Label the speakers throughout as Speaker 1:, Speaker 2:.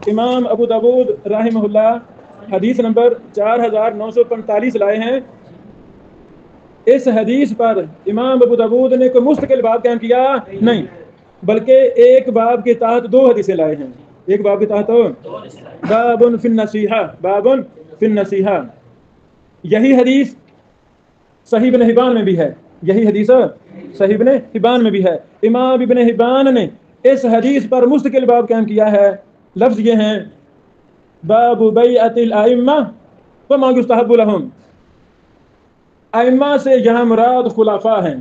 Speaker 1: امام ابو داود رحمہ اللہ حدیث نمبر 4945 لائے ہیں۔ اس حدیث پر امام ابو داود نے کوئی مستقل باب قائم کیا نہیں، بلکہ ایک باب کے تحت دو حدیثیں لائے ہیں۔ ایک باب کے تحت باب فی النصیحہ، باب فی النصیحہ، یہی حدیث صحیح ابن حبان میں بھی ہے، یہی حدیث صحیح ابن حبان میں بھی ہے۔ امام ابن حبان نے اس حدیث پر مستقل باب قائم کیا ہے۔ لفظ یہ ہیں باب بیعت الائمہ وما یستحب لہم، ائمہ سے یہاں مراد خلفاء ہیں،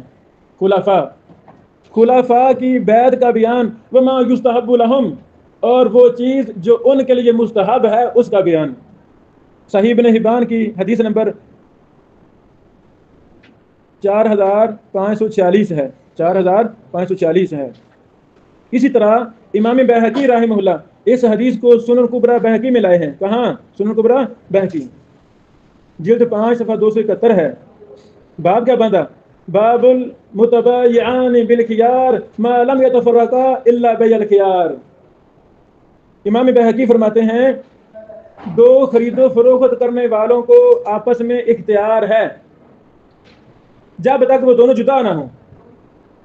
Speaker 1: خلفاء کی بیعت کا بیان، وما یستحب لہم، اور وہ چیز جو ان کے لیے مستحب ہے اس کا بیان۔ صحیح ابن حبان کی حدیث نمبر 4546 ہے، 4546 ہے۔ اسی طرح امام بہقی رحمہ اللہ اس حدیث کو سنن کبریٰ بہقی میں لائے ہیں۔ کہاں؟ سنن کبریٰ بہقی، جلد 5 صفحہ 271 ہے۔ باب کیا بندہ؟ باب المتبایعان بالخیار ما لم یتفرقا الا بیع الخیار۔ امام بہقی فرماتے ہیں دو خرید و فروخت کرنے والوں کو آپس میں اختیار ہے جب تک وہ دونوں جدا نہ ہوں۔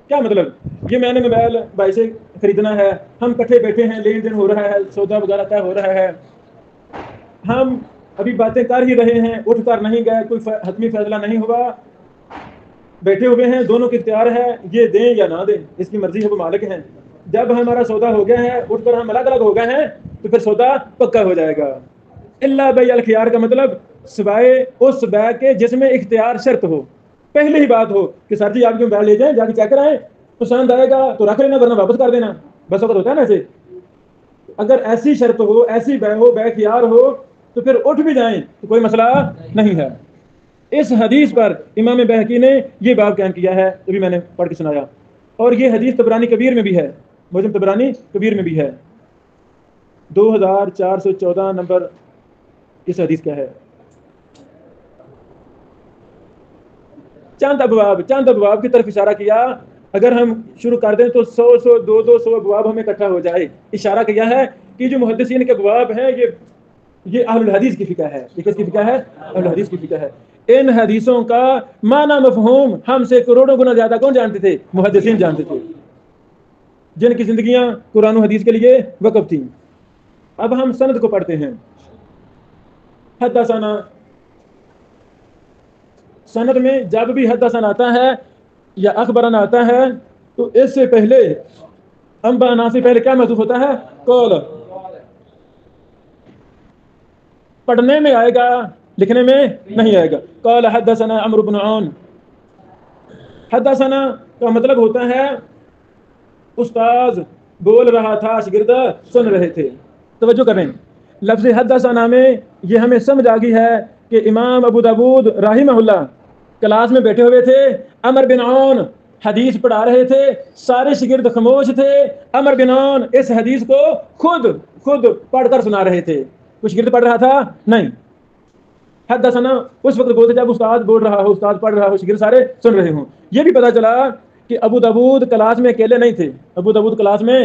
Speaker 1: کیا مطلب؟ یہ میں نے موبائل بھائی سے خریدنا ہے، ہم کٹھے بیٹھے ہیں، لین دین ہو رہا ہے، سودا وغیرہ طے ہو رہا ہے، ہم ابھی باتیں کر ہی رہے ہیں، اٹھ کر نہیں گئے، کوئی حتمی فیصلہ نہیں ہوا، بیٹھے ہوئے ہیں، دونوں کے اختیار ہے یہ دیں یا نہ دیں، اس کی مرضی ہے، وہ مالک ہیں۔ جب ہمارا سودا ہو گیا ہے، اٹھ کر ہم الگ الگ ہو گئے ہیں، تو پھر سودا پکا ہو جائے گا۔ الا بیع الخیار کا مطلب سوائے اس بیع کے جس میں اختیار شرط ہو، پہلے ہی بات ہو کہ سر جی آپ کی موبائل لے جائیں، جا کے چیک کرائیں، پسند آئے گا تو رکھ لینا ورنہ واپس کر دینا، بس وقت ہوتا ہے نا ایسے۔ اگر ایسی شرط ہو، ایسی بیع ہو، بیع خیار ہو، تو پھر اٹھ بھی جائیں تو کوئی مسئلہ نہیں ہے۔ اس حدیث پر امام بہقی نے یہ باب قائم کیا ہے، ابھی میں نے پڑھ کے سنایا، اور یہ حدیث طبرانی کبیر میں بھی ہے، معجم طبرانی کبیر میں بھی ہے۔ 2414 نمبر اس حدیث کا ہے۔ چند ابواب کی طرف اشارہ کیا، اگر ہم شروع کر دیں تو 100 200 ابواب ہمیں اکٹھا ہو جائے۔ اشارہ کیا ہے کہ جو محدثین کے ابواب ہیں یہ اہل الحدیث کی فقہ ہے۔ یہ کس کی فقہ ہے؟ اہل الحدیث کی فقہ ہے۔ ان حدیثوں کا معنی مفہوم ہم سے کروڑوں گنا زیادہ کون جانتے تھے؟ محدثین جانتے تھے، جن کی زندگیاں قرآن و حدیث کے لیے وقف تھیں۔ اب ہم سند کو پڑھتے ہیں۔ حدثنا، سند میں جب بھی حدثنا آتا ہے یا اخبرنا آتا ہے تو اس سے پہلے انبانا سے پہلے کیا محذوف ہوتا ہے؟ قول۔ پڑھنے میں آئے گا، لکھنے میں نہیں آئے گا۔ قال حدثنا عمرو بن عون۔ حدثنا کا مطلب ہوتا ہے استاذ بول رہا تھا، شاگرد سن رہے تھے۔ توجہ کریں، لفظ حدثنا میں یہ ہمیں سمجھ آ گئی ہے کہ امام ابو داود رحمہ اللہ کلاس میں بیٹھے ہوئے تھے، عمرو بن عون حدیث پڑھا رہے تھے، سارے شاگرد خاموش تھے، عمرو بن عون اس حدیث کو خود پڑھ کر سنا رہے تھے، کچھ شاگرد پڑھ رہا تھا نہیں۔ حدثنا اس وقت بولتے جب استاد بول رہا ہو، استاد پڑھ رہا ہو، شاگرد سارے سن رہے ہوں۔ یہ بھی پتہ چلا کہ ابو داود کلاس میں اکیلے نہیں تھے، ابو داود کلاس میں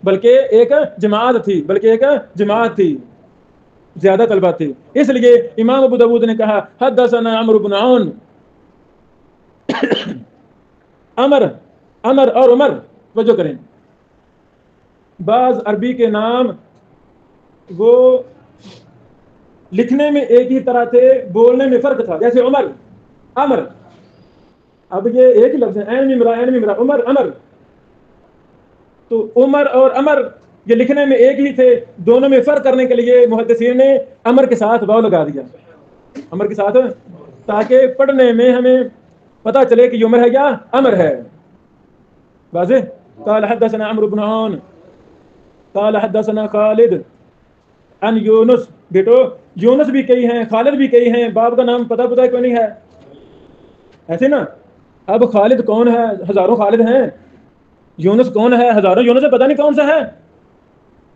Speaker 1: بلکہ ایک جماعت تھی، زیادہ طلبہ تھے۔ اس لیے امام ابو داود نے کہا حدثنا عمرو بن عون۔ امر اور عمر، توجہ کریں، بعض عربی کے نام وہ لکھنے میں ایک ہی طرح تھے، بولنے میں فرق تھا، جیسے عمر، امر، اب یہ ایک ہی لفظ ہے، عین ممرا، عمر، امر، تو عمر اور امر یہ لکھنے میں ایک ہی تھے، دونوں میں فرق کرنے کے لیے محدثین نے امر کے ساتھ واو لگا دیا، امر کے ساتھ، تاکہ پڑھنے میں ہمیں پتہ چلے کہ یہ عمر ہے یا امر ہے۔ واضح؟ قال حدثنا عمرو بن عون قال حدثنا خالد عن یونس۔ بیٹو یونس بھی کئی ہیں، خالد بھی کئی ہیں، باپ کا نام پتہ کیوں نہیں ہے؟ ایسے نا، اب خالد کون ہے؟ ہزاروں خالد ہیں، یونس کون ہے؟ ہزاروں یونس، پتہ نہیں کون سا ہے۔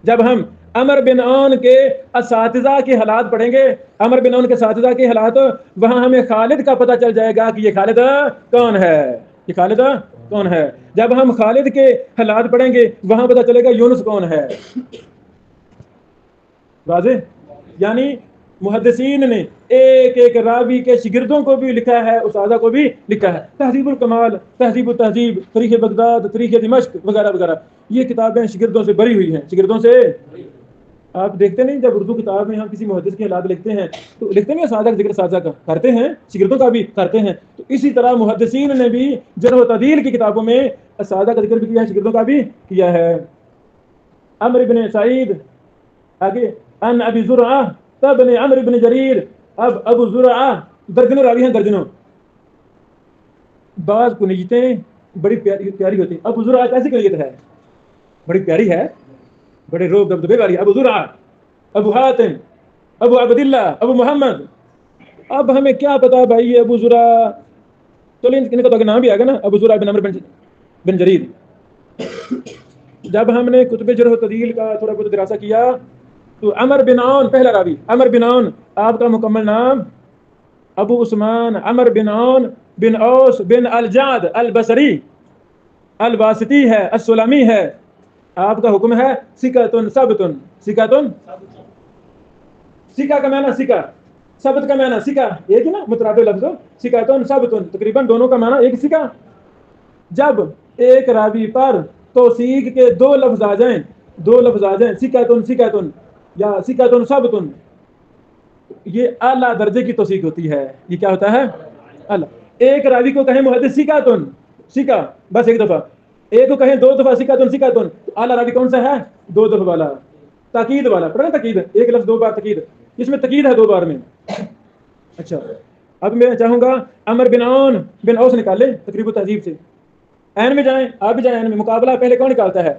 Speaker 1: جب ہم عمرو بن عون کے اساتذہ کے حالات پڑھیں گے، عمرو بن عون کے اساتذہ کے حالات، وہاں ہمیں خالد کا پتہ چل جائے گا کہ یہ خالد کون ہے، یہ خالد کون ہے۔ جب ہم خالد کے حالات پڑھیں گے وہاں پتہ چلے گا یونس کون ہے۔ واضح؟ یعنی محدثین نے ایک ایک راوی کے شاگردوں کو بھی لکھا ہے، اساتذہ کو بھی لکھا ہے. تہذیب الکمال، تہذیب التہذیب، تاریخ بغداد، تاریخ دمشق وغیرہ وغیرہ، یہ کتابیں شاگردوں سے بری ہوئی ہیں، شاگردوں سے. آپ دیکھتے نہیں جب اردو کتاب میں ہم کسی محدث کے حالات لکھتے ہیں تو لکھتے نہیں اساتذہ کا ذکر اساتذہ کا کرتے ہیں، شاگردوں کا بھی کرتے ہیں. تو اسی طرح محدثین نے بھی جرح و تعدیل کی کتابوں میں اساتذہ کا ذکر بھی کیا ہے، شاگردوں کا بھی کیا ہے. عمرو بن سعید، آگے ان ابی زرعہ تبن عمرو بن جریر. اب ابو زرعہ درجنوں راوی ہیں، درجنوں. بعض کنیتیں بڑی پیاری ہوتی ہیں. ابو زرعہ کیسی کنیت ہے؟ بڑی پیاری ہے، بڑے روب دبدبے والی. ابو زرعہ، ابو حاتم، ابو عبداللہ، ابو محمد. اب ہمیں کیا پتا بھائی یہ ابو زرعہ، چلو ان کا تو نام بھی آ گا نا، ابو زرعہ بن عمرو بن جریر. جب ہم نے کتب جرح و تعدیل کا تھوڑا بہت دراسہ کیا تو عمر بن عون پہلا راوی. عمر بن عون، آپ کا مکمل نام ابو عثمان عمر بن عون بن اوس بن الجعد البصری الواسطی ہے، السلمی ہے. آپ کا حکم ہے ثقۃ ثبت. ثقۃ، ثقہ کا معنی ثقہ، ثبت کا معنی ثقہ، ایک ہی نا مترادف لفظ. ثقۃ ثبت، تقریباً دونوں کا معنی ایک ثقہ. جب ایک راوی پر توثیق کے دو لفظ آ جائیں، دو لفظ آ جائیں، ثقۃ ثقۃ یا ثقۃ ثبت، یہ اعلیٰ درجے کی توثیق ہوتی ہے. یہ کیا ہوتا ہے؟ اعلیٰ. ایک راوی کو کہیں محدث ثقۃ، ثقہ بس ایک دفعہ، ایک کو کہیں دو دفعہ ثقۃ ثقۃ، اعلیٰ راوی کون سا ہے؟ دو دفعہ والا، تاکید والا. پڑھا نا تاکید، ایک لفظ دو بار تاکید، اس میں تاکید ہے دو بار میں. اچھا اب میں چاہوں گا عمر بن عون بن اوس نکال لیں تقریب التہذیب سے. عین میں جائیں، آپ بھی جائیں عین میں، مقابلہ پہلے کون نکالتا ہے؟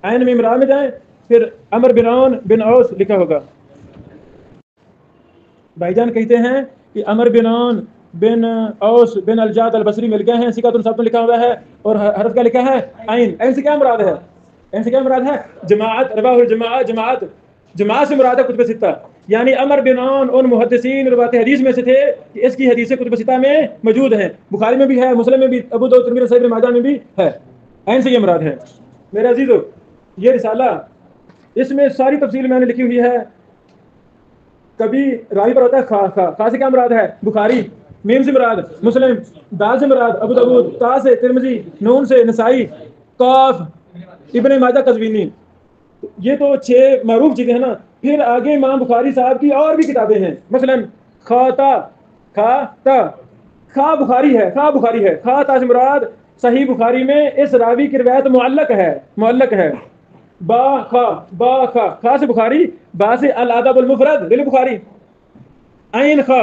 Speaker 1: عین میں امرا میں جائیں، پھر عمر بن عون بن اوس لکھا ہوگا. بھائی جان کہتے ہیں کہ عمر بن عون بن اوس بن الجعد البصری مل گئے ہیں، ثقۃ ثبت لکھا ہوا ہے اور حرف کا لکھا ہے عین. عین سے کیا مراد ہے؟ عین سے کیا مراد ہے؟ جماعت، رواہ الجماعت. جماعت، جماعت سے مراد ہے کتب ستہ. یعنی عمر بن عون ان محدثین روات حدیث میں سے تھے کہ اس کی حدیثیں کتب ستہ میں موجود ہیں. بخاری میں بھی ہے، مسلم میں بھی، ابو داؤد، ترمذی، نسائی، ابن ماجہ میں بھی ہے. عین سے یہ مراد ہے. میرے عزیزو، یہ رسالہ، اس میں ساری تفصیل میں نے لکھی ہوئی ہے. کبھی راوی پر ہوتا ہے خا، خا، خا سے کیا مراد ہے؟ بخاری. میم سے مراد مسلم، دال سے مراد ابو داؤد، تا سے ترمذی، نون سے نسائی، قاف ابن ماجہ قزوینی. یہ تو 6 معروف چیزیں ہیں نا. پھر آگے امام بخاری صاحب کی اور بھی کتابیں ہیں، مثلا خاتا، کھاتا، خا بخاری ہے، خا بخاری ہے. خا تا سے مراد صحیح بخاری میں اس راوی کی روایت معلق ہے، معلق ہے. با خا، با خا، خا سے بخاری، با سے الادب المفرد للبخاری. عین خا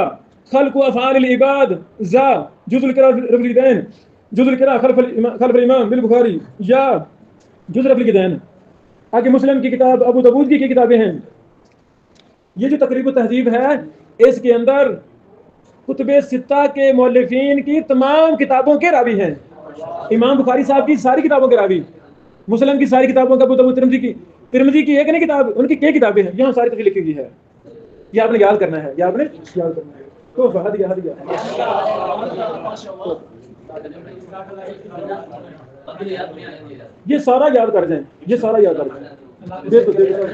Speaker 1: خلق افعال العباد، زا جزء القراء رفع اليدين، جزء القراء خلف الامام بالبخاری، یا جزء رفع اليدين. آگے مسلم کی کتاب، ابو داؤد کی کتابیں ہیں. یہ جو تقریب التہذیب ہے اس کے اندر کتب ستہ کے مؤلفین کی تمام کتابوں کے راوی ہیں. امام بخاری صاحب کی ساری کتابوں کے راوی، مسلم کی ساری کتابوں کا، ابو داؤد، ترمذی کی ایک نہیں کتاب، ان کی کئی کتابیں ہیں. یہاں ساری تفصیل لکھی ہوئی ہے. یہ آپ نے یاد کرنا ہے، یہ آپ نے یاد کرنا ہے. تو ہدیہ ہدیہ یہ سارا یاد کر جائیں، یہ سارا یاد کر جائیں. دے دو، دے دو،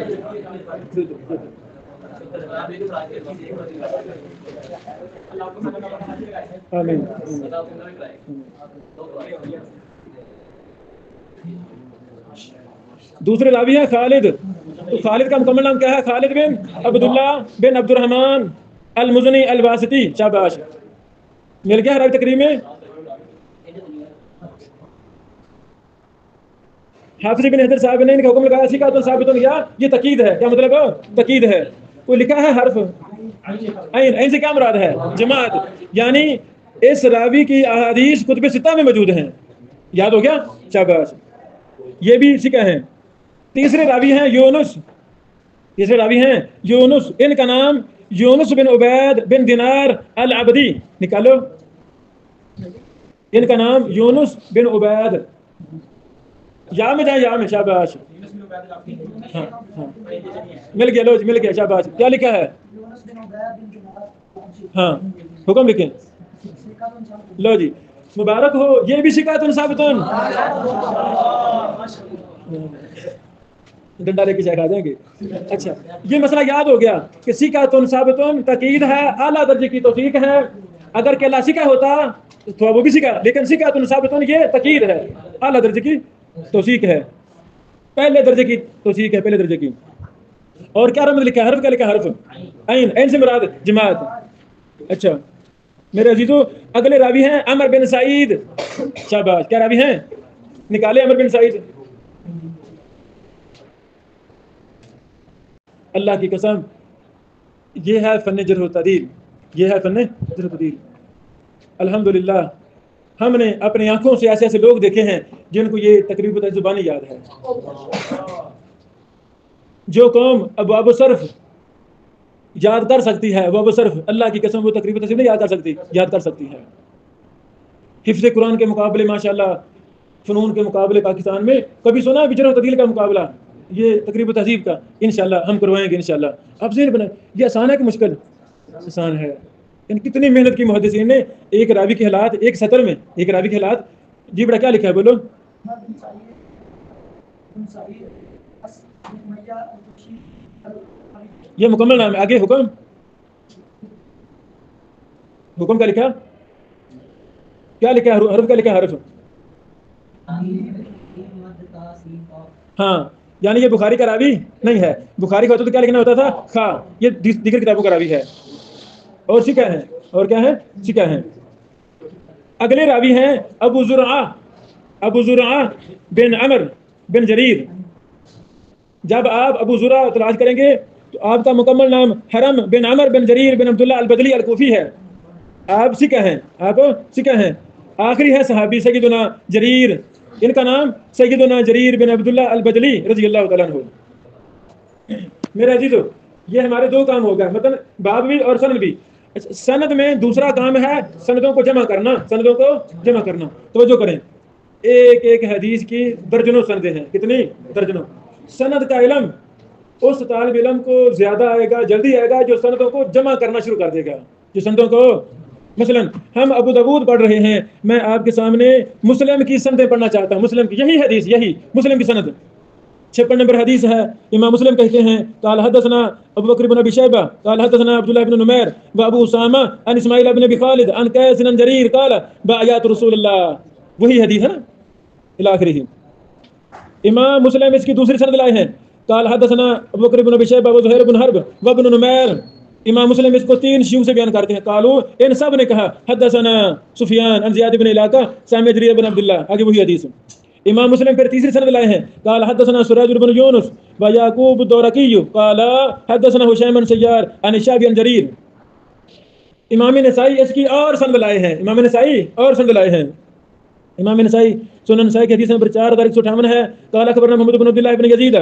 Speaker 1: دے دو. آمین. دوسرے راوی ہیں خالد. تو خالد کا مکمل نام کیا ہے؟ خالد بن عبداللہ بن عبد الرحمن المزنی الواسطی. شاباش، مل گیا راوی تقریب میں. حافظ بن حجر صاحب نے ان کا حکم لگایا ثقۃ ثابت، یا یہ تقید ہے. کیا مطلب؟ تقید ہے. کوئی لکھا ہے حرف عین. عین سے کیا مراد ہے؟ جماعت. یعنی اس راوی کی احادیث کتب ستہ میں موجود ہیں. یاد ہو گیا؟ شاباش. یہ بھی ثقہ ہیں. تیسرے راوی ہیں یونس. تیسرے راوی ہیں یونس. ان کا نام یونس بن عبید بن دینار العبدی. نکالو، ان کا نام یونس بن عبید. یا میں جائیں، یا میں. شاباش. ہاں ہاں، مل گیا، لو مل گیا. شاباش. کیا لکھا ہے؟ ہاں، حکم لکھیں. لو جی، مبارک ہو. یہ بھی ثقۃ ثابت. ڈنڈا لے کے شیخ آ جائیں گے. اچھا یہ مسئلہ یاد ہو گیا کہ سکاتن ثابتن تقید ہے، اعلیٰ درجے کی توثیق ہے. اگر کہ لا سکا ہوتا تو وہ بھی سکا، لیکن سکاتن ثابتن یہ تقید ہے، اعلیٰ درجے کی توثیق ہے، پہلے درجے کی توثیق ہے، پہلے درجے کی. اور کیا رمز لکھا ہے؟ حرف کیا لکھا ہے؟ حرف عین. عین سے مراد جماعت. اچھا میرے عزیزو اگلے راوی ہیں عمر بن سعید. شاباش. کیا راوی ہیں؟ نکالے عمر بن سعید. اللہ کی قسم یہ ہے فن جرح و تعدیل، یہ ہے فن جرح و تعدیل. الحمدللہ ہم نے اپنی آنکھوں سے ایسے ایسے لوگ دیکھے ہیں جن کو یہ تقریباً زبانی یاد ہے. جو قوم ابواب صرف یاد کر سکتی ہے، ابواب صرف، اللہ کی قسم وہ تقریباً نہیں یاد کر سکتی، یاد کر سکتی ہے. حفظ قرآن کے مقابلے ماشاءاللہ فنون کے مقابلے پاکستان میں کبھی سنا ہے جرح و تعدیل کا مقابلہ؟ یہ تقریب تہذیب کا انشاءاللہ ہم کروائیں گے انشاءاللہ. آپ ذہن بنائیں یہ آسان ہے کہ مشکل؟ آسان ہے. یعنی کتنی محنت کی محدثین نے ایک راوی کے حالات، ایک سطر میں ایک راوی کے حالات. جی بڑا کیا لکھا ہے بولو؟ یہ مکمل نام ہے. آگے حکم، حکم کا لکھا، کیا لکھا ہے؟ حرف کا لکھا ہے؟ حرف. ہاں یعنی یہ بخاری کا راوی نہیں ہے. بخاری کا ہوتا تو کیا لکھنا ہوتا تھا؟ خا. یہ دیگر کتابوں کا راوی ہے. اور سکا ہے، اور کیا ہے؟ سکا ہے. اگلے راوی ہیں ابو زرعہ. ابو زرعہ بن عمر بن جریر. جب آپ ابو زرعہ تلاش کریں گے تو آپ کا مکمل نام حرم بن عمر بن جریر بن عبداللہ البدلی الکوفی ہے. آپ سکا ہیں، آپ سکا ہیں. آخری ہے صحابی سیدنا جریر، ان کا نام سیدنا جریر بن عبداللہ البجلی رضی اللہ تعالیٰ عنہ. میرے عزیزو یہ ہمارے دو کام ہو گئے، مطلب باب بھی اور سند بھی. سند میں دوسرا کام ہے سندوں کو جمع کرنا، سندوں کو جمع کرنا. توجہ کریں، ایک ایک حدیث کی درجنوں سندیں ہیں. کتنی؟ درجنوں. سند کا علم اس طالب علم کو زیادہ آئے گا، جلدی آئے گا جو سندوں کو جمع کرنا شروع کر دے گا. جو سندوں کو، مثلا ہم ابو داؤد پڑھ رہے ہیں، میں آپ کے سامنے مسلم کی سندیں پڑھنا چاہتا ہوں. مسلم کی یہی حدیث، یہی مسلم کی سند 56 نمبر حدیث ہے. امام مسلم کہتے ہیں قال حدثنا ابو بکر بن ابی شیبہ قال حدثنا عبد الله بن نمیر وابو اسامہ عن اسماعیل بن ابی خالد عن قیس بن جریر قال بآیات رسول اللہ. وہی حدیث ہے نا الی آخرہ. امام مسلم اس کی دوسری سند لائے ہیں قال حدثنا ابو بکر بن ابی شیبہ وزہیر بن حرب وابن نمیر. امام مسلم اس کو 3 شیوع سے بیان کرتے ہیں. قالوا ان سب نے کہا حدثنا سفیان عن زیاد بن علاقہ سامع جریر بن عبداللہ. آگے وہی حدیث. امام مسلم پھر تیسری سند لائے ہیں قال حدثنا سراج بن یونس و یعقوب الدورقی قال حدثنا هشام بن سیار عن الشعبی عن جریر. امام نسائی اس کی اور سند لائے ہیں. امام نسائی اور سند لائے ہیں. امام نسائی سنن نسائی کی حدیث نمبر 4158 ہے. قال اخبرنا محمد بن عبد الله بن يزيد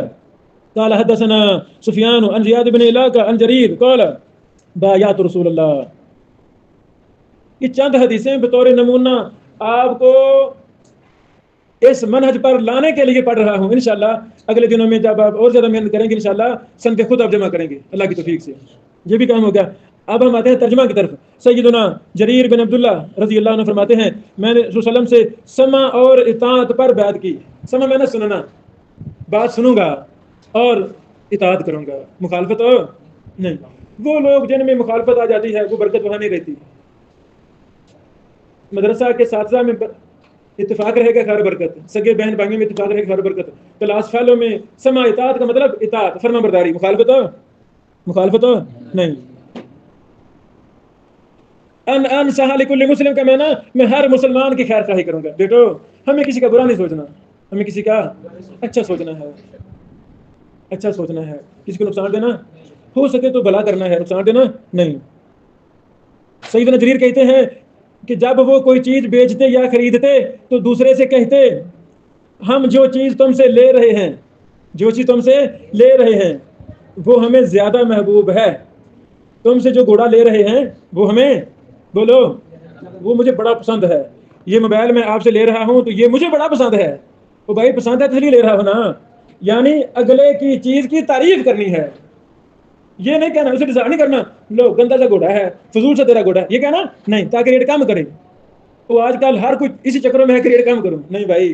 Speaker 1: قال حدثنا سفیان عن زیاد بن علاقہ عن جریر قال بآیات رسول اللہ. یہ چند حدیثیں بطور نمونہ آپ کو اس منہج پر لانے کے لیے پڑھ رہا ہوں. انشاءاللہ اگلے دنوں میں جب آپ اور زیادہ محنت کریں گے انشاءاللہ سند خود آپ جمع کریں گے اللہ کی توفیق سے. یہ بھی کام ہو گیا. اب ہم آتے ہیں ترجمہ کی طرف. سیدنا جریر بن عبداللہ رضی اللہ عنہ فرماتے ہیں میں نے رسول اللہ علیہ وسلم سے سمع اور اطاعت پر بیعت کی. سمع میں نے سننا، بات سنوں گا اور اطاعت کروں گا، مخالفت نہیں. وہ لوگ جن میں مخالفت آ جاتی ہے وہ برکت وہاں نہیں رہتی. مدرسہ کے اساتذہ میں اتفاق رہے گا خیر برکت، سگے بہن بھائیوں میں اتفاق رہے گا خیر برکت. کلاس فیلو میں سمع اطاعت کا مطلب اطاعت، فرما برداری، مخالفت نہیں. ان سہا لکل مسلم کا معنی میں ہر مسلمان کی خیر خواہی کروں گا. بیٹو ہمیں کسی کا برا نہیں سوچنا، ہمیں کسی کا اچھا سوچنا ہے. اچھا سوچنا ہے، کسی کو نقصان دینا ہو سکے تو بھلا کرنا ہے، نقصان دینا نہیں. سیدنا جریر کہتے ہیں کہ جب وہ کوئی چیز بیچتے یا خریدتے تو دوسرے سے کہتے ہم جو چیز تم سے لے رہے ہیں، جو چیز تم سے لے رہے ہیں وہ ہمیں زیادہ محبوب ہے. تم سے جو گھوڑا لے رہے ہیں وہ ہمیں، بولو، وہ مجھے بڑا پسند ہے. یہ موبائل میں آپ سے لے رہا ہوں تو یہ مجھے بڑا پسند ہے. وہ بھائی پسند ہے تو اس لیے لے رہا ہوں نا. یعنی اگلے کی چیز کی تعریف کرنی ہے. یہ نہیں کہنا، اسے ڈیزائن نہیں کرنا لو گندا سا گھوڑا ہے، فضول سا تیرا گھوڑا ہے، یہ کہنا نہیں تاکہ ریٹ کم کرے. وہ آج کل ہر کوئی اسی چکروں میں ہے کہ ریٹ کم کروں. نہیں بھائی،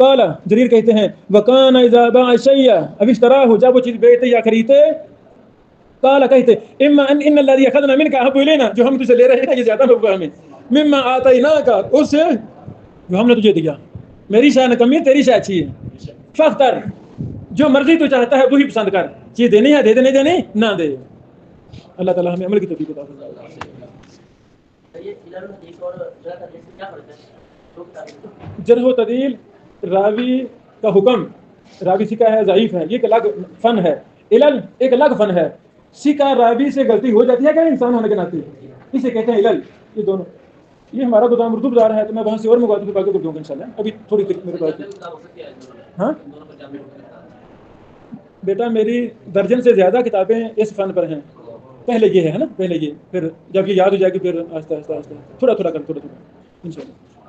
Speaker 1: قال جریر کہتے ہیں وکان اذا باع الشیء اب اشتراہ جب وہ چیز بیچتے یا خریدتے قال کہتے اما ان الذي اخذنا منك احب الينا جو ہم تجھ سے لے رہے ہیں یہ زیادہ ہوگا ہمیں مما اعطيناك اس سے جو ہم نے تجھے دیا میری شان کمی ہے تیری شان اچھی ہے فاختر جو مرضی تو چاہتا ہے وہی پسند کر چیز دینی ہے دے دے نہیں دینی نہ دے اللہ تعالی ہمیں عمل کی توفیق عطا فرمائے جرح و تعدیل راوی کا حکم راوی سکا ہے ضعیف ہے یہ ایک الگ فن ہے علل ایک الگ فن ہے سکا راوی سے غلطی ہو جاتی ہے کہ انسان ہونے کے ناطے اسے کہتے ہیں علل یہ دونوں یہ ہمارا گودام اردو بازار ہے تو میں وہاں سے اور منگواتا ہوں باقی کو دوں گا انشاءاللہ ابھی تھوڑی دیر میرے پاس ہاں بیٹا میری درجن سے زیادہ کتابیں اس فن پر ہیں پہلے یہ ہے نا پہلے یہ پھر جب یہ یاد ہو جائے گی پھر آہستہ آہستہ آہستہ تھوڑا تھوڑا کر تھوڑا تھوڑا انشاءاللہ